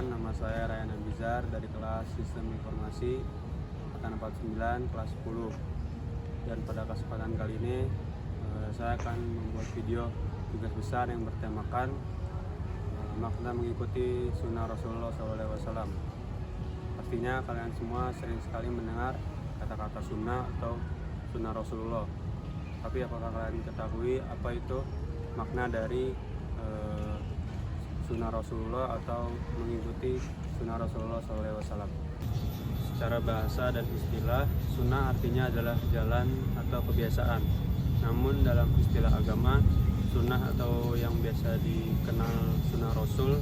Perkenalkan, nama saya Ryan Abizar dari kelas Sistem Informasi Angkatan 49 kelas 10. Dan pada kesempatan kali ini saya akan membuat video tugas besar yang bertemakan makna mengikuti sunnah Rasulullah SAW. Pastinya kalian semua sering sekali mendengar kata-kata sunnah atau sunnah Rasulullah. Tapi apakah kalian ketahui apa itu makna dari sunnah Rasulullah atau mengikuti sunnah Rasulullah SAW? Secara bahasa dan istilah, sunnah artinya adalah jalan atau kebiasaan. Namun dalam istilah agama, sunnah atau yang biasa dikenal sunnah Rasul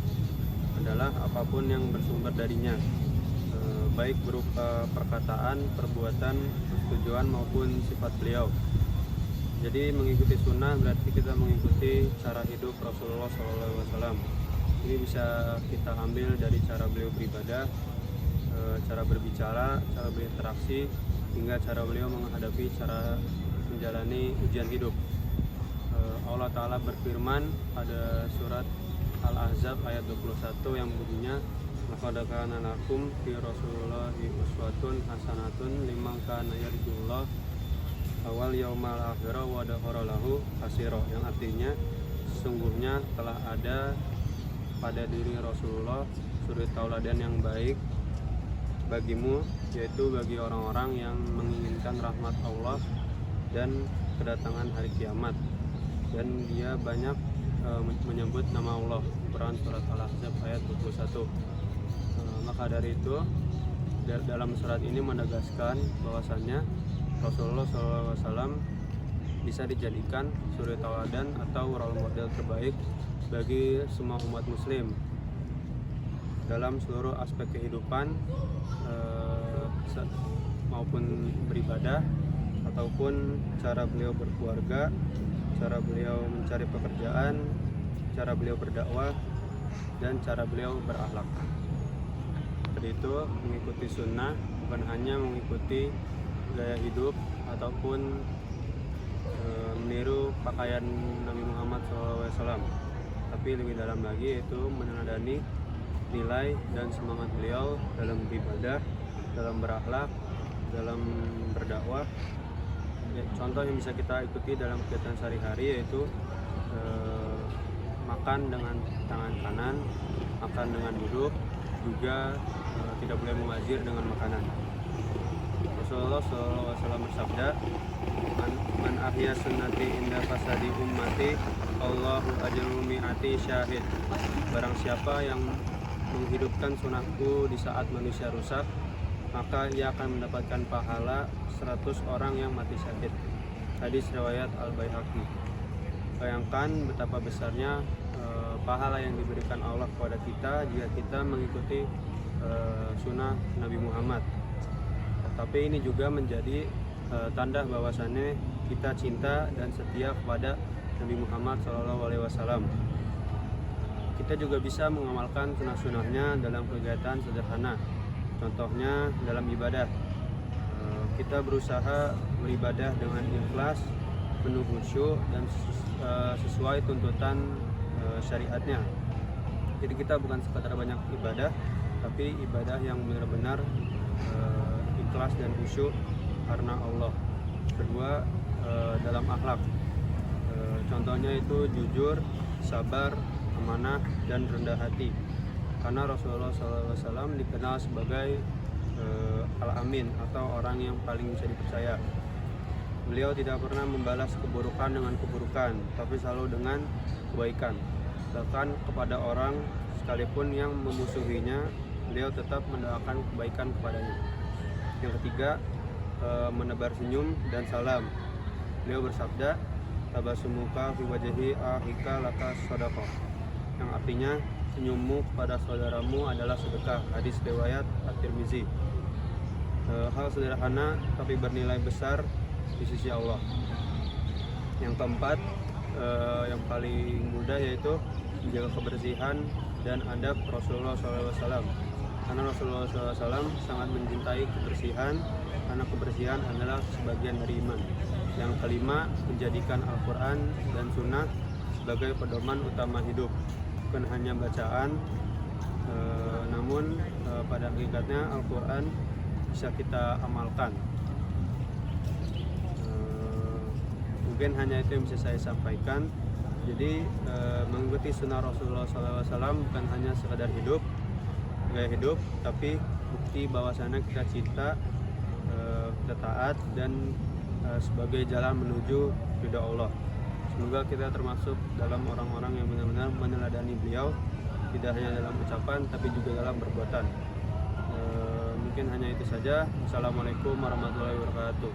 adalah apapun yang bersumber darinya, baik berupa perkataan, perbuatan, persetujuan maupun sifat beliau. Jadi mengikuti sunnah berarti kita mengikuti cara hidup Rasulullah SAW. Ini bisa kita ambil dari cara beliau beribadah, cara berbicara, cara berinteraksi, hingga cara beliau menghadapi cara menjalani ujian hidup. Allah Ta'ala berfirman pada surat Al-Ahzab ayat 21 yang bunyinya, laqad kana lakum fi Rasulillahi uswatun hasanatun liman kana yarjullah awal yaumal akhirah wa dhakara lahu katsira, yang artinya sesungguhnya telah ada pada diri Rasulullah suri tauladan yang baik bagimu, yaitu bagi orang-orang yang menginginkan rahmat Allah dan kedatangan hari kiamat, dan dia banyak menyebut nama Allah. Quran surat Al-Ahzab ayat 21. Maka dari itu dalam surat ini menegaskan bahwasannya Rasulullah SAW bisa dijadikan suri tauladan atau role model terbaik bagi semua umat muslim dalam seluruh aspek kehidupan, maupun beribadah ataupun cara beliau berkeluarga, cara beliau mencari pekerjaan, cara beliau berdakwah, dan cara beliau berakhlak. Jadi itu mengikuti sunnah bukan hanya mengikuti gaya hidup ataupun meniru pakaian Nabi Muhammad SAW, tapi lebih dalam lagi yaitu meneladani nilai dan semangat beliau dalam beribadah, dalam berakhlak, dalam berdakwah. Contoh yang bisa kita ikuti dalam kegiatan sehari-hari yaitu makan dengan tangan kanan, makan dengan duduk, juga tidak boleh mengazir dengan makanan. Rasulullah SAW bersabda, man ahya sunnati inda fasadi ummati Allahu ajru mi'ati syahid. Barang siapa yang menghidupkan sunnahku di saat manusia rusak, maka ia akan mendapatkan pahala 100 orang yang mati syahid. Hadis riwayat Al-Baihaqi. Bayangkan betapa besarnya pahala yang diberikan Allah kepada kita jika kita mengikuti sunnah Nabi Muhammad. Tapi ini juga menjadi tanda bahwasannya kita cinta dan setia kepada Nabi Muhammad SAW. Kita juga bisa mengamalkan sunnah-sunnahnya dalam kegiatan sederhana. Contohnya dalam ibadah, kita berusaha beribadah dengan ikhlas, penuh khusyuk, dan sesuai tuntutan syariatnya. Jadi kita bukan sekadar banyak ibadah, tapi ibadah yang benar-benar ikhlas dan khusyuk karena Allah. Kedua, dalam akhlak, contohnya itu jujur, sabar, amanah, dan rendah hati. Karena Rasulullah SAW dikenal sebagai Al-Amin atau orang yang paling bisa dipercaya. Beliau tidak pernah membalas keburukan dengan keburukan, tapi selalu dengan kebaikan. Bahkan kepada orang sekalipun yang memusuhinya, beliau tetap mendoakan kebaikan kepadanya. Yang ketiga, menebar senyum dan salam. Beliau bersabda, tabasumuka fi wajhi ahika laka shadaqah, yang artinya senyummu kepada saudaramu adalah sedekah. Hadis riwayat At-Tirmizi. Hal sederhana tapi bernilai besar di sisi Allah. Yang keempat, yang paling mudah yaitu menjaga kebersihan dan adab Rasulullah SAW. Karena Rasulullah SAW sangat mencintai kebersihan, karena kebersihan adalah sebagian dari iman. Yang kelima, menjadikan Al-Quran dan Sunnah sebagai pedoman utama hidup, bukan hanya bacaan, namun pada hakikatnya Al-Quran bisa kita amalkan. Mungkin hanya itu yang bisa saya sampaikan. Jadi mengikuti sunnah Rasulullah SAW bukan hanya sekadar gaya hidup, tapi bukti bahwasannya kita cinta, kita taat, dan sebagai jalan menuju ridha Allah. Semoga kita termasuk dalam orang-orang yang benar-benar meneladani beliau, tidak hanya dalam ucapan tapi juga dalam perbuatan. Mungkin hanya itu saja. Assalamualaikum warahmatullahi wabarakatuh.